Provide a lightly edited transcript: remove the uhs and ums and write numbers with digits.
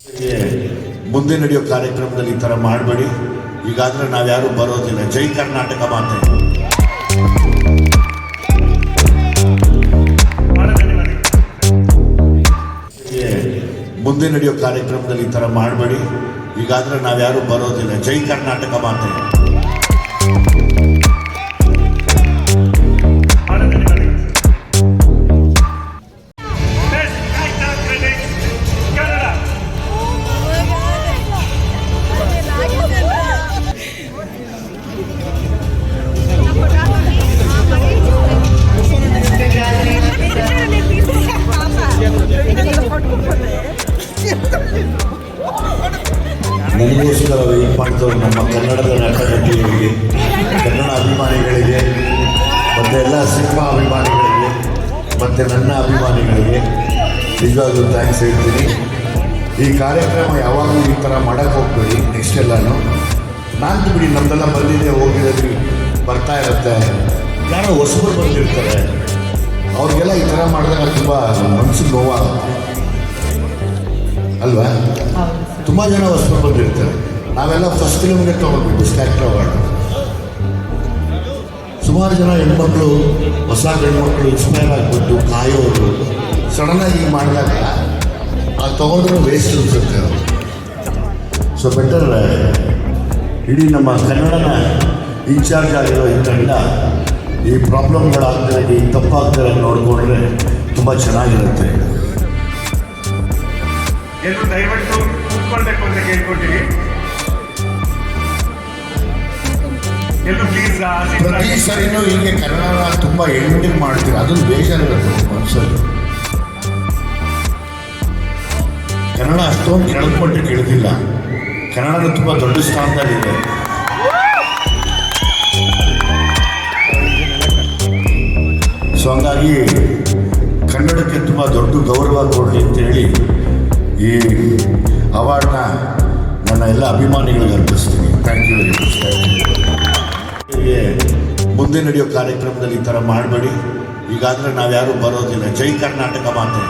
ಮುಂದೆ ನಡೆಯೋ ಕಾರ್ಯಕ್ರಮದಲ್ಲಿ ಈ ಥರ ಮಾಡಬೇಡಿ. ಈಗಾಗಲೇ ನಾವ್ಯಾರೂ ಬರೋದಿಲ್ಲ. ಜೈ ಕರ್ನಾಟಕ ಮಾತೆ. ಮುಂದೆ ನಡೆಯೋ ಕಾರ್ಯಕ್ರಮದಲ್ಲಿ ಈ ಥರ ಮಾಡಬೇಡಿ. ಈಗಾಗಲೇ ನಾವ್ಯಾರೂ ಬರೋದಿಲ್ಲ. ಜೈ ಕರ್ನಾಟಕ ಮಾತೆ. ನನಗೋಸ್ಕರ ವೆಯ್ಟ್ ಮಾಡ್ತವ್ರು ನಮ್ಮ ಕನ್ನಡದ ನಟನಟಿಯರಿಗೆ, ಕನ್ನಡ ಅಭಿಮಾನಿಗಳಿಗೆ, ಮತ್ತು ಎಲ್ಲ ಸಿನಿಮಾ ಅಭಿಮಾನಿಗಳಿಗೆ, ಮತ್ತು ನನ್ನ ಅಭಿಮಾನಿಗಳಿಗೆ ನಿಜವಾಗ್ಲೂ ಥ್ಯಾಂಕ್ಸ್ ಹೇಳ್ತೀನಿ. ಈ ಕಾರ್ಯಕ್ರಮ ಯಾವಾಗಲೂ ಈ ಥರ ಮಾಡೋಕ್ಕೆ ಹೋಗ್ಬೇಡಿ. ನೆಕ್ಸ್ಟ್ ಎಲ್ಲನೂ ನಾನು ಬಿಡಿ, ನಮ್ಮದೆಲ್ಲ ಬಂದಿದೆ ಹೋಗಿರೋದು ಬರ್ತಾ ಇರುತ್ತೆ. ಯಾರೋ ಹೊಸಬರು ಬಂದಿರ್ತಾರೆ, ಅವ್ರಿಗೆಲ್ಲ ಈ ಥರ ಮಾಡಿದಾಗ ತುಂಬ ಮನಸ್ಸಿಗೆ ನೋವಾಗುತ್ತೆ ಅಲ್ವಾ? ತುಂಬ ಜನ ಹೊಸಬರು ಬಂದಿರ್ತಾರೆ. ನಾವೆಲ್ಲ ಫಸ್ಟ್ ಫಿಲ್ಮ್ಗೆ ತೊಗೊಂಡ್ಬಿಟ್ಟು ಸ್ಟ್ಯಾಕ್ಟ್ ಅವಾರ್ಡ್. ಸುಮಾರು ಜನ ಹೆಣ್ಮಕ್ಳು, ಹೊಸ ಹೆಣ್ಮಕ್ಳು ಇನ್ಸ್ಪೈರ್ ಆಗಿಬಿಟ್ಟು ಕಾಯೋರು ಸಡನ್ನಾಗಿ ಮಾಡಿದಾಗ ಅದು ತೊಗೊಂಡ್ರೂ ವೇಸ್ಟ್ ಅನಿಸುತ್ತೆ ಅವರು. ಸೊ ಬೆಟರ್ ಇಡೀ ನಮ್ಮ ಕನ್ನಡನ ಇನ್ಚಾರ್ಜ್ ಆಗಿರೋ ಈ ತಂಡ ಈ ಪ್ರಾಬ್ಲಮ್ಗಳಾಗ್ತಾರೆ, ಈ ತಪ್ಪಾಗ್ತಾರೆ ನೋಡಿಕೊಂಡ್ರೆ ತುಂಬ ಚೆನ್ನಾಗಿರುತ್ತೆ. ಎಲ್ಲರೂ ದಯವಿಟ್ಟು ಕೂತ್ಕೊಳ್ಬೇಕು ಅಂತ ಕೇಳ್ಕೊಳ್ತೀವಿ. ಎಲ್ಲರೂ ಪ್ಲೀಸ್. ಪ್ರತಿ ಸರಿನೂ ಹೀಗೆ ಕನ್ನಡ ತುಂಬ ಎಂಡಿಂಗ್ ಮಾಡ್ತೀವಿ, ಅದೊಂದು ಬೇಜಾರಿರುತ್ತೆ ಮನಸ್ಸಲ್ಲಿ. ಕನ್ನಡ ಅಷ್ಟೊಂದು ಕೆಳದ್ಮಟ್ಟಿಗೆ ಇಳಿದಿಲ್ಲ. ಕನ್ನಡ ತುಂಬ ದೊಡ್ಡ ಸ್ಥಾನದಲ್ಲಿದೆ. ಸೊ ಹಂಗಾಗಿ ಕನ್ನಡಕ್ಕೆ ತುಂಬ ದೊಡ್ಡ ಗೌರವ ಕೊಡಲಿ ಅಂತೇಳಿ ಈ ಅವಾರ್ಡ್ನ ನನ್ನ ಎಲ್ಲ ಅಭಿಮಾನಿಗಳಿಗೆ ಅರ್ಪಿಸ್ತೀನಿ. Thank you very much. ಮುಂದೆ ನಡೆಯೋ ಕಾರ್ಯಕ್ರಮದಲ್ಲಿ ಈ ಥರ ಮಾಡಬೇಡಿ. ಈಗಾಗಲೇ ನಾವ್ಯಾರೂ ಬರೋದಿಲ್ಲ. ಜೈ ಕರ್ನಾಟಕ ಮಾತೆ.